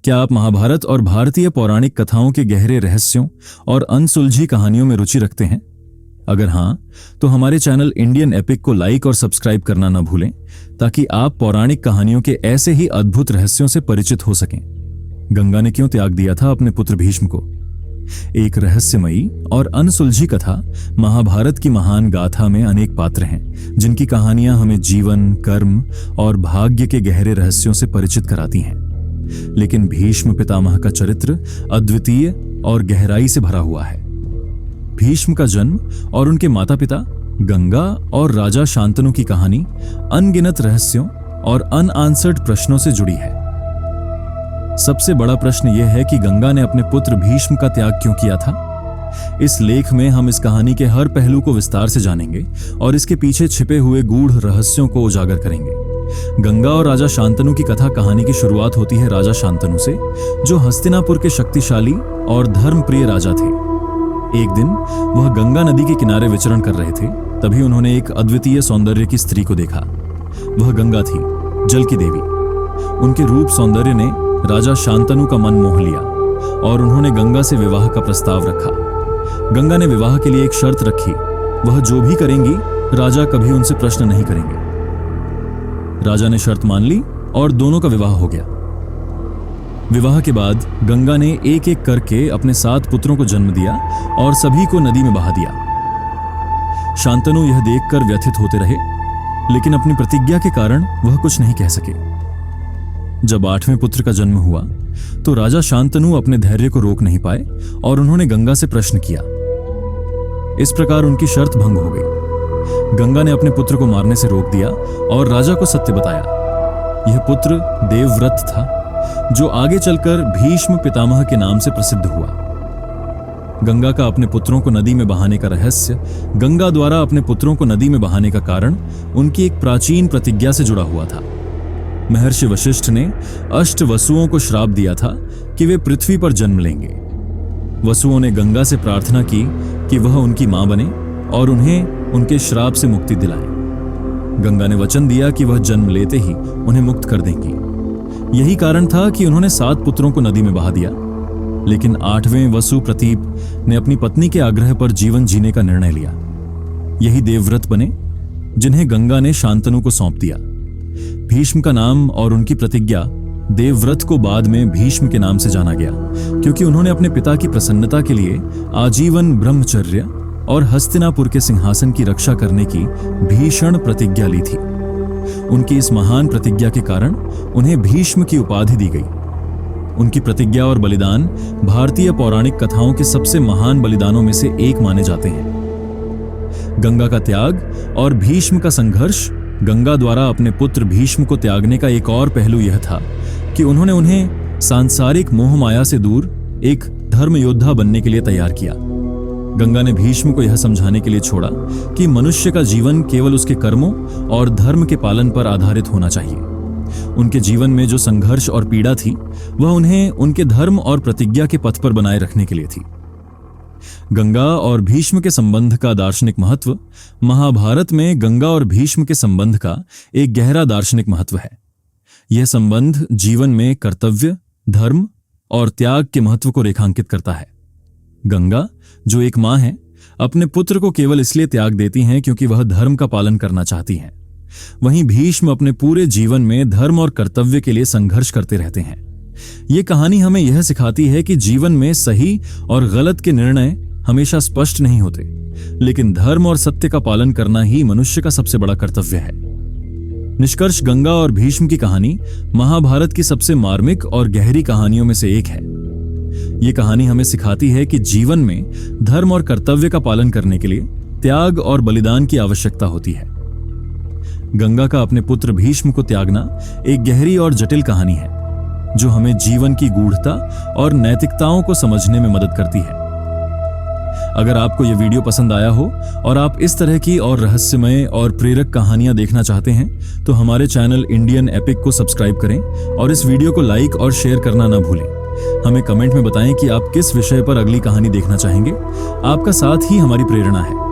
क्या आप महाभारत और भारतीय पौराणिक कथाओं के गहरे रहस्यों और अनसुलझी कहानियों में रुचि रखते हैं? अगर हां, तो हमारे चैनल इंडियन एपिक को लाइक और सब्सक्राइब करना न भूलें, ताकि आप पौराणिक कहानियों के ऐसे ही अद्भुत रहस्यों से परिचित हो सकें। गंगा ने क्यों त्याग दिया था अपने पुत्र भीष्म को? एक रहस्यमयी और अनसुलझी कथा। महाभारत की महान गाथा में अनेक पात्र हैं, जिनकी कहानियां हमें जीवन, कर्म और भाग्य के गहरे रहस्यों से परिचित कराती हैं। लेकिन भीष्म पितामह का चरित्र अद्वितीय और गहराई से भरा हुआ है। भीष्म का जन्म और उनके माता पिता, गंगा और राजा शांतनु की कहानी अनगिनत रहस्यों और अनआंसर्ड प्रश्नों से जुड़ी है। सबसे बड़ा प्रश्न यह है कि गंगा ने अपने पुत्र भीष्म का त्याग क्यों किया था? इस लेख में हम इस कहानी के हर पहलू को विस्तार से जानेंगे और इसके पीछे छिपे हुए गूढ़ रहस्यों को उजागर करेंगे। गंगा और राजा शांतनु की कहानी की शुरुआत होती है राजा शांतनु से, जो हस्तिनापुर के शक्तिशाली और धर्मप्रिय राजा थे। एक दिन वह गंगा नदी के किनारे विचरण कर रहे थे। तभी उन्होंने एक अद्वितीय सौंदर्य की स्त्री को देखा। वह गंगा थी, जल की देवी। उनके रूप सौंदर्य ने राजा शांतनु का मन मोह लिया और उन्होंने गंगा से विवाह का प्रस्ताव रखा। गंगा ने विवाह के लिए एक शर्त रखी, वह जो भी करेंगी राजा कभी उनसे प्रश्न नहीं करेंगे। राजा ने शर्त मान ली और दोनों का विवाह हो गया। विवाह के बाद गंगा ने एक एक करके अपने 7 पुत्रों को जन्म दिया और सभी को नदी में बहा दिया। शांतनु यह देखकर व्यथित होते रहे, लेकिन अपनी प्रतिज्ञा के कारण वह कुछ नहीं कह सके। जब 8वें पुत्र का जन्म हुआ तो राजा शांतनु अपने धैर्य को रोक नहीं पाए और उन्होंने गंगा से प्रश्न किया। इस प्रकार उनकी शर्त भंग हो गई। गंगा ने अपने पुत्र को मारने से रोक दिया और राजा को सत्य बताया। यह पुत्र देवव्रत था, जो आगे चलकर भीष्म पितामह के नाम से प्रसिद्ध हुआ। गंगा का अपने पुत्रों को नदी में बहाने का रहस्य, गंगा द्वारा अपने पुत्रों को नदी में बहाने का कारण उनकी एक प्राचीन प्रतिज्ञा से जुड़ा हुआ था। महर्षि वशिष्ठ ने अष्ट वसुओं को श्राप दिया था कि वे पृथ्वी पर जन्म लेंगे। वसुओं ने गंगा से प्रार्थना की कि वह उनकी मां बने और उन्हें उनके श्राप से मुक्ति दिलाए। गंगा ने वचन दिया कि वह जन्म लेते ही उन्हें मुक्त कर देंगी। यही कारण था कि उन्होंने 7 पुत्रों को नदी में बहा दिया। लेकिन 8वें वसु प्रतीप ने अपनी पत्नी के आग्रह पर जीवन जीने का निर्णय लिया। यही देवव्रत बने, जिन्हें गंगा ने शांतनु को सौंप दिया। भीष्म का नाम और उनकी प्रतिज्ञा देवव्रत को बाद में भीष्म के नाम से जाना गया, क्योंकि उन्होंने अपने पिता की प्रसन्नता के लिए आजीवन ब्रह्मचर्य और हस्तिनापुर के सिंहासन की रक्षा करने की भीषण प्रतिज्ञा ली थी। उनकी इस महान प्रतिज्ञा के कारण उन्हें भीष्म की उपाधि दी गई। उनकी प्रतिज्ञा और बलिदान भारतीय पौराणिक कथाओं के सबसे महान बलिदानों में से एक माने जाते हैं। गंगा का त्याग और भीष्म का संघर्ष। गंगा द्वारा अपने पुत्र भीष्म को त्यागने का एक और पहलू यह था कि उन्होंने उन्हें सांसारिक मोह माया से दूर एक धर्म योद्धा बनने के लिए तैयार किया। गंगा ने भीष्म को यह समझाने के लिए छोड़ा कि मनुष्य का जीवन केवल उसके कर्मों और धर्म के पालन पर आधारित होना चाहिए। उनके जीवन में जो संघर्ष और पीड़ा थी, वह उन्हें उनके धर्म और प्रतिज्ञा के पथ पर बनाए रखने के लिए थी। गंगा और भीष्म के संबंध का दार्शनिक महत्व। महाभारत में गंगा और भीष्म के संबंध का एक गहरा दार्शनिक महत्व है। यह संबंध जीवन में कर्तव्य, धर्म और त्याग के महत्व को रेखांकित करता है। गंगा, जो एक मां है, अपने पुत्र को केवल इसलिए त्याग देती हैं क्योंकि वह धर्म का पालन करना चाहती हैं। वहीं भीष्म अपने पूरे जीवन में धर्म और कर्तव्य के लिए संघर्ष करते रहते हैं। यह कहानी हमें यह सिखाती है कि जीवन में सही और गलत के निर्णय हमेशा स्पष्ट नहीं होते, लेकिन धर्म और सत्य का पालन करना ही मनुष्य का सबसे बड़ा कर्तव्य है। निष्कर्ष, गंगा और भीष्म की कहानी महाभारत की सबसे मार्मिक और गहरी कहानियों में से एक है। यह कहानी हमें सिखाती है कि जीवन में धर्म और कर्तव्य का पालन करने के लिए त्याग और बलिदान की आवश्यकता होती है। गंगा का अपने पुत्र भीष्म को त्यागना एक गहरी और जटिल कहानी है, जो हमें जीवन की गूढ़ता और नैतिकताओं को समझने में मदद करती है। अगर आपको यह वीडियो पसंद आया हो और आप इस तरह की और रहस्यमय और प्रेरक कहानियां देखना चाहते हैं, तो हमारे चैनल इंडियन एपिक को सब्सक्राइब करें और इस वीडियो को लाइक और शेयर करना ना भूलें। हमें कमेंट में बताएं कि आप किस विषय पर अगली कहानी देखना चाहेंगे। आपका साथ ही हमारी प्रेरणा है।